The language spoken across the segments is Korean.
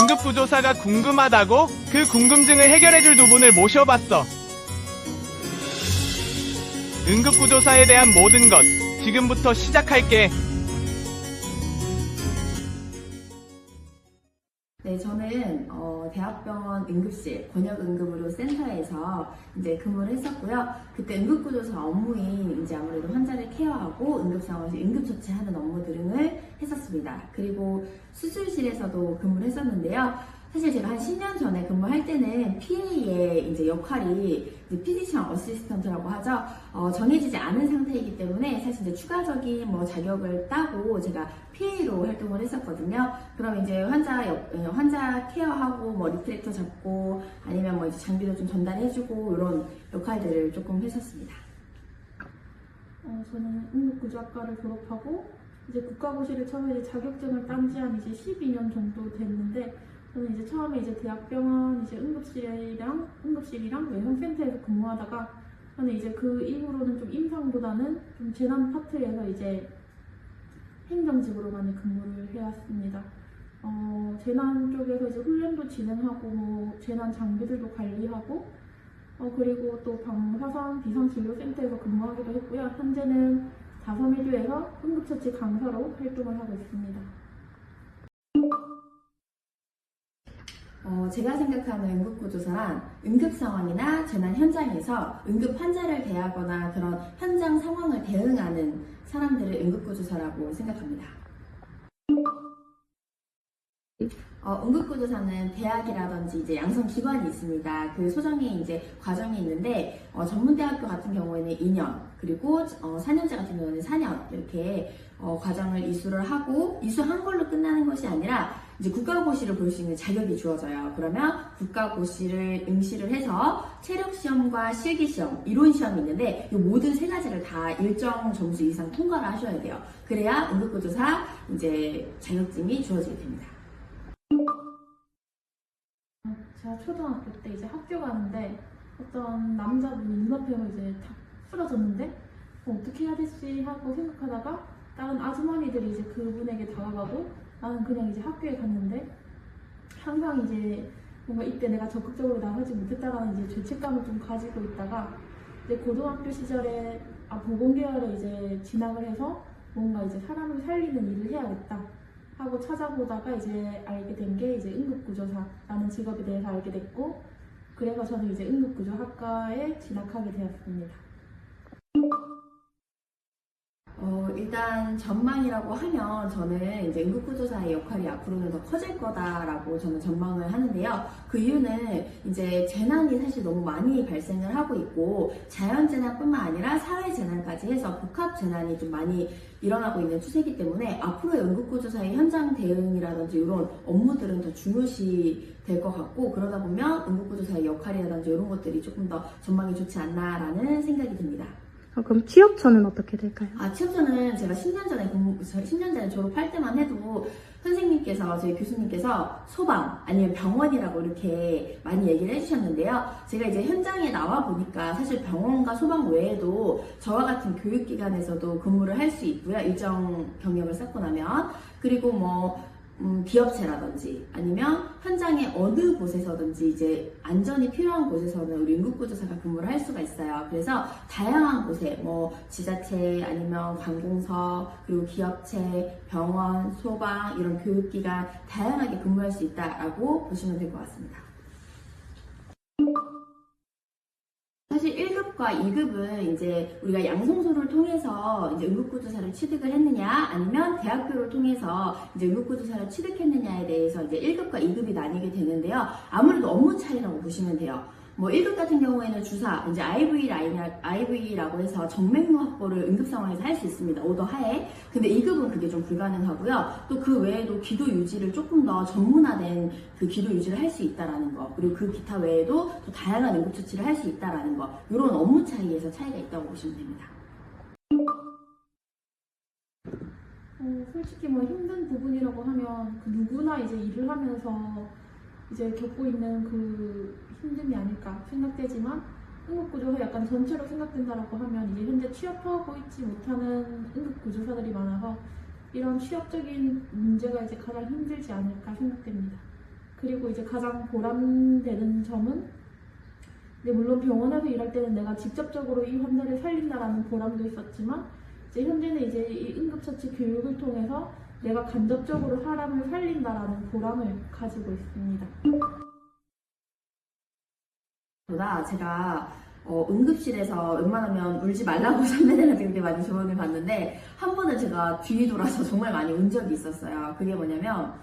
응급구조사가 궁금하다고? 그 궁금증을 해결해줄 두 분을 모셔봤어. 응급구조사에 대한 모든 것, 지금부터 시작할게. 네, 저는 대학병원 응급실 권역응급의료 센터에서 이제 근무를 했었고요. 그때 응급구조사 업무인 이제 아무래도 환자를 케어하고 응급 상황에서 응급처치하는 업무 등을 했었습니다. 그리고 수술실에서도 근무를 했었는데요. 사실 제가 한 10년 전에 근무할 때는 PA의 이제 역할이 이제 피지션 어시스턴트라고 하죠. 정해지지 않은 상태이기 때문에 사실 이제 추가적인 뭐 자격을 따고 제가 PA로 활동을 했었거든요. 그럼 이제 환자 케어하고 뭐 리트랙터 잡고 아니면 뭐 이제 장비도 좀 전달해주고 이런 역할들을 조금 했었습니다. 저는 응급구조학과를 졸업하고 이제 국가고시를 처음에 이제 자격증을 딴 지 한 이제 12년 정도 됐는데 저는 이제 처음에 이제 대학병원 이제 응급실이랑 외상센터에서 근무하다가 저는 이제 그 이후로는 좀 임상보다는 좀 재난 파트에서 이제 행정직으로 많이 근무를 해왔습니다. 재난 쪽에서 이제 훈련도 진행하고 뭐 재난 장비들도 관리하고 그리고 또 방사선 비상진료센터에서 근무하기도 했고요. 현재는 다섬에듀에서 응급처치 강사로 활동을 하고 있습니다. 제가 생각하는 응급구조사란 응급 상황이나 재난 현장에서 응급 환자를 대하거나 그런 현장 상황을 대응하는 사람들을 응급구조사라고 생각합니다. 응급구조사는 대학이라든지 이제 양성기관이 있습니다. 그 소정의 이제 과정이 있는데, 전문대학교 같은 경우에는 2년, 그리고 4년제 같은 경우에는 4년, 이렇게 과정을 이수를 하고, 이수한 걸로 끝나는 것이 아니라, 이제 국가고시를 볼 수 있는 자격이 주어져요. 그러면 국가고시를 응시를 해서 체력시험과 실기시험, 이론시험이 있는데, 이 모든 세 가지를 다 일정 점수 이상 통과를 하셔야 돼요. 그래야 응급구조사 이제 자격증이 주어지게 됩니다. 제가 초등학교 때 이제 학교 가는데 어떤 남자분이 눈앞에서 이제 탁 쓰러졌는데 어떻게 해야 되지 하고 생각하다가 다른 아주머니들이 이제 그분에게 다가가고 나는 그냥 이제 학교에 갔는데 항상 이제 뭔가 이때 내가 적극적으로 나서지 못했다라는 이제 죄책감을 좀 가지고 있다가 이제 고등학교 시절에 보건계열에 이제 진학을 해서 뭔가 이제 사람을 살리는 일을 해야겠다 하고 찾아보다가 이제 알게 된 게 이제 응급구조사라는 직업에 대해서 알게 됐고 그래서 저는 이제 응급구조학과에 진학하게 되었습니다. 일단 전망이라고 하면 저는 이제 응급구조사의 역할이 앞으로는 더 커질 거다라고 저는 전망을 하는데요. 그 이유는 이제 재난이 사실 너무 많이 발생을 하고 있고 자연재난뿐만 아니라 사회재난까지 해서 복합재난이 좀 많이 일어나고 있는 추세이기 때문에 앞으로의 응급구조사의 현장 대응이라든지 이런 업무들은 더 중요시 될 것 같고 그러다 보면 응급구조사의 역할이라든지 이런 것들이 조금 더 전망이 좋지 않나라는 생각이 듭니다. 그럼 취업처는 어떻게 될까요? 취업처는 제가 10년 전에 졸업할 때만 해도 선생님께서, 저희 교수님께서 소방 아니면 병원이라고 이렇게 많이 얘기를 해주셨는데요. 제가 이제 현장에 나와 보니까 사실 병원과 소방 외에도 저와 같은 교육기관에서도 근무를 할 수 있고요. 일정 경력을 쌓고 나면. 그리고 뭐, 기업체라든지 아니면 현장의 어느 곳에서든지 이제 안전이 필요한 곳에서는 우리 응급구조사가 근무를 할 수가 있어요. 그래서 다양한 곳에 뭐 지자체 아니면 관공서 그리고 기업체, 병원, 소방 이런 교육기관 다양하게 근무할 수 있다라고 보시면 될 것 같습니다. 사실 1급과 2급은 이제 우리가 양성소를 통해서 이제 응급구조사를 취득을 했느냐 아니면 대학교를 통해서 이제 응급구조사를 취득했느냐에 대해서 이제 1급과 2급이 나뉘게 되는데요. 아무래도 업무 차이라고 보시면 돼요. 뭐 1급 같은 경우에는 주사, 이제 IV라고 해서 정맥류 확보를 응급 상황에서 할 수 있습니다. 오더 하에. 근데 2급은 그게 좀 불가능하고요. 또 그 외에도 기도 유지를 조금 더 전문화된 그 기도 유지를 할 수 있다라는 거. 그리고 그 기타 외에도 또 다양한 응급처치를 할 수 있다라는 거. 이런 업무 차이에서 차이가 있다고 보시면 됩니다. 솔직히 뭐 힘든 부분이라고 하면 그 누구나 이제 일을 하면서 이제 겪고 있는 그 힘듦이 아닐까 생각되지만 응급구조사 약간 전체로 생각된다라고 하면 이제 현재 취업하고 있지 못하는 응급구조사들이 많아서 이런 취업적인 문제가 이제 가장 힘들지 않을까 생각됩니다. 그리고 이제 가장 보람되는 점은 근데 물론 병원에서 일할 때는 내가 직접적으로 이 환자를 살린다라는 보람도 있었지만 이제 현재는 이제 이 응급처치 교육을 통해서 내가 간접적으로 사람을 살린다라는 보람을 가지고 있습니다. 보다 제가 응급실에서 웬만하면 울지 말라고 선배들한테 그때 많이 조언을 받는데 한 번은 제가 뒤 돌아서 정말 많이 운 적이 있었어요. 그게 뭐냐면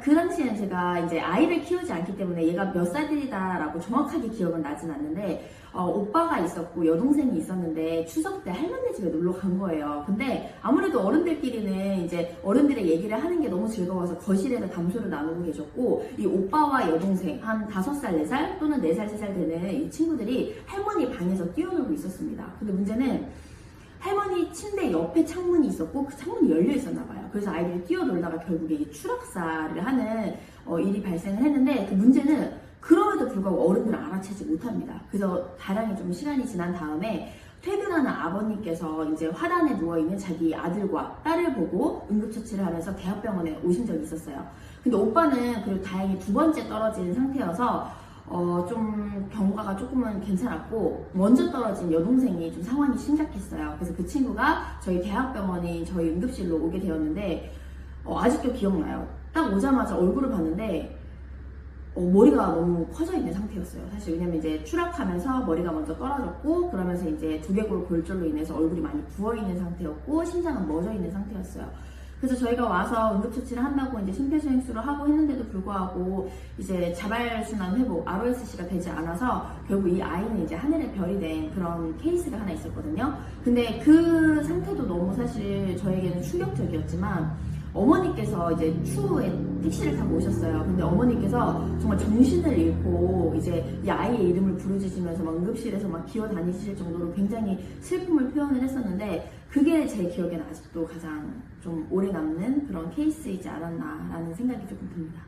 그 당시에는 제가 이제 아이를 키우지 않기 때문에 얘가 몇 살이다라고 정확하게 기억은 나진 않는데 오빠가 있었고 여동생이 있었는데 추석 때 할머니 집에 놀러 간 거예요. 근데 아무래도 어른들끼리는 이제 어른들의 얘기를 하는 게 너무 즐거워서 거실에서 담소를 나누고 계셨고 이 오빠와 여동생 한 5살, 4살 또는 4살, 3살 되는 이 친구들이 할머니 방에서 뛰어놀고 있었습니다. 근데 문제는 할머니 침대 옆에 창문이 있었고 그 창문이 열려 있었나 봐요. 그래서 아이들이 뛰어놀다가 결국에 이 추락사를 하는 일이 발생을 했는데 그 문제는 그럼에도 불구하고 어른들은 알아채지 못합니다. 그래서 다량의 좀 시간이 지난 다음에 퇴근하는 아버님께서 이제 화단에 누워있는 자기 아들과 딸을 보고 응급처치를 하면서 대학병원에 오신 적이 있었어요. 근데 오빠는 그래도 다행히 2번째 떨어진 상태여서 좀 경과가 조금은 괜찮았고 먼저 떨어진 여동생이 좀 상황이 심각했어요. 그래서 그 친구가 저희 대학병원인 저희 응급실로 오게 되었는데 아직도 기억나요. 딱 오자마자 얼굴을 봤는데 머리가 너무 커져 있는 상태였어요. 사실 왜냐면 이제 추락하면서 머리가 먼저 떨어졌고 그러면서 이제 두개골 골절로 인해서 얼굴이 많이 부어 있는 상태였고 심장은 멎어 있는 상태였어요. 그래서 저희가 와서 응급처치를 한다고 이제 심폐소생술을 하고 했는데도 불구하고 이제 자발순환 회복 ROSC가 되지 않아서 결국 이 아이는 이제 하늘의 별이 된 그런 케이스가 하나 있었거든요. 근데 그 상태도 너무 사실 저에게는 충격적이었지만 어머니께서 이제 추후에 택시를 타고 오셨어요. 근데 어머니께서 정말 정신을 잃고 이제 이 아이의 이름을 부르짖으면서 막 응급실에서 막 기어 다니실 정도로 굉장히 슬픔을 표현을 했었는데 그게 제 기억에는 아직도 가장 좀 오래 남는 그런 케이스이지 않았나라는 생각이 조금 듭니다.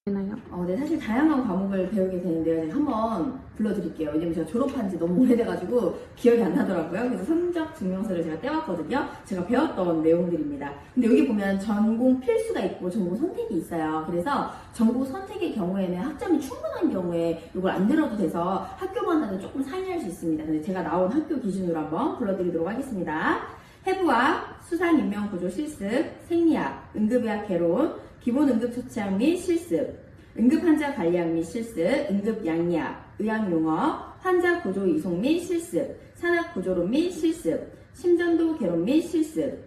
되나요? 네, 사실 다양한 과목을 배우게 되는데요. 제가 한번 불러드릴게요. 왜냐면 제가 졸업한 지 너무 오래돼가지고 기억이 안 나더라고요. 그래서 성적 증명서를 제가 떼왔거든요. 제가 배웠던 내용들입니다. 근데 여기 보면 전공 필수가 있고 전공 선택이 있어요. 그래서 전공 선택의 경우에는 학점이 충분한 경우에 이걸 안 들어도 돼서 학교마다는 조금 상이할 수 있습니다. 근데 제가 나온 학교 기준으로 한번 불러드리도록 하겠습니다. 해부학, 수산인명구조 실습, 생리학, 응급의학 개론, 기본응급처치학 및 실습, 응급환자 관리학 및 실습, 응급양리학, 의학용어, 환자 구조 이송 및 실습, 산학구조론 및 실습, 심전도 개론 및 실습,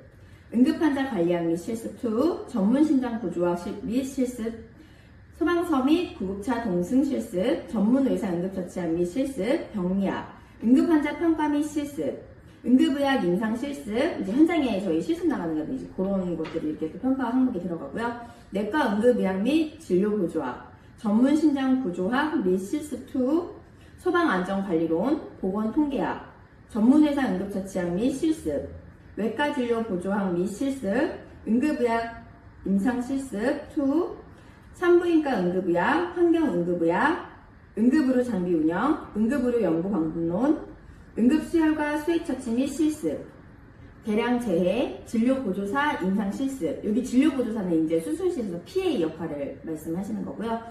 응급환자 관리학 및 실습 2, 전문심장구조학 및 실습, 소방서 및 구급차 동승 실습, 전문의사 응급처치학 및 실습, 병리학, 응급환자 평가 및 실습, 응급의학 임상 실습, 이제 현장에 저희 실습 나가는 건데 이제 그런 것들이 이렇게 또 평가 항목에 들어가고요. 내과 응급의학 및 진료구조학, 전문심장구조학 및 실습 2, 소방안전관리론, 보건통계학, 전문의사 응급처치학 및 실습, 외과진료보조학 및 실습, 응급의학 임상 실습 2, 산부인과 응급의학, 환경응급의학, 응급의료 장비 운영, 응급의료 연구 방문론, 응급수혈과 수액처치 및 실습, 대량재해, 진료보조사, 임상실습. 여기 진료보조사는 이제 수술실에서 PA 역할을 말씀하시는 거고요.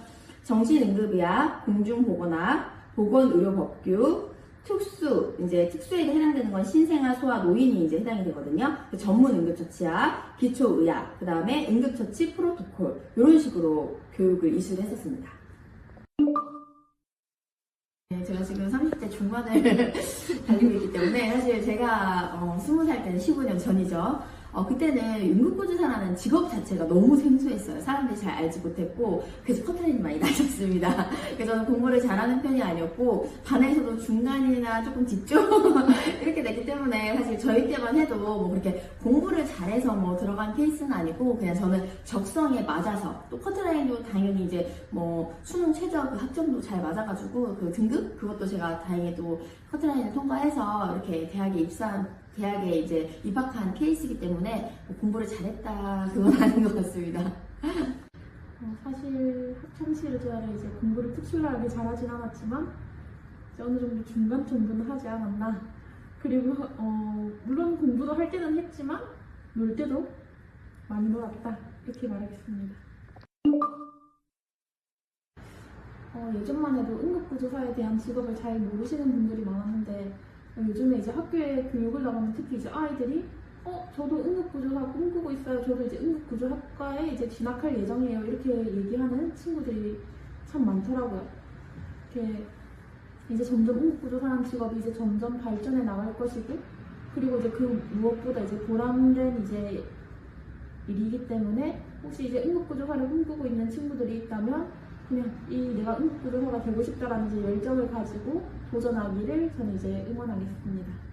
정신응급의학, 공중보건학, 보건의료법규, 특수, 이제 특수에 해당되는 건 신생아, 소아, 노인이 이제 해당이 되거든요. 전문응급처치학, 기초의학, 그 다음에 응급처치 프로토콜, 이런 식으로 교육을 이수를 했었습니다. 네, 제가 지금 30대 중반을 달리고 있기 때문에 사실 제가 20살 때는 15년 전이죠. 그때는 응급구조사라는 직업 자체가 너무 생소했어요. 사람들이 잘 알지 못했고 그래서 커트라인이 많이 나셨습니다. 그래서 저는 공부를 잘하는 편이 아니었고 반에서도 중간이나 조금 뒷쪽 이렇게 됐기 때문에 사실 저희 때만 해도 뭐 그렇게 공부를 잘해서 뭐 들어간 케이스는 아니고 그냥 저는 적성에 맞아서 또 커트라인도 당연히 이제 뭐 수능 최저 그 학점도 잘 맞아가지고 그 등급 그것도 제가 다행히 또 커트라인을 통과해서 이렇게 대학에 이제 입학한 케이스이기 때문에 공부를 잘했다 그건 아닌 것 같습니다. 사실 학창 시절에 이제 공부를 특출나게 잘하진 않았지만 이제 어느 정도 중간 정도는 하지 않았나 그리고 물론 공부도 할 때는 했지만 놀 때도 많이 놀았다 이렇게 말하겠습니다. 예전만 해도 응급구조사에 대한 직업을 잘 모르시는 분들이 많았는데 요즘에 이제 학교에 교육을 나가면 특히 이제 아이들이 저도 응급구조사 꿈꾸고 있어요. 저도 이제 응급구조학과에 이제 진학할 예정이에요. 이렇게 얘기하는 친구들이 참 많더라고요. 이렇게 이제 점점 응급구조사라는 직업이 이제 점점 발전해 나갈 것이고, 그리고 이제 그 무엇보다 이제 보람된 이제 일이기 때문에 혹시 이제 응급구조사를 꿈꾸고 있는 친구들이 있다면 그냥 내가 응급구조사가 되고 싶다라는 이제 열정을 가지고 도전하기를 저는 이제 응원하겠습니다.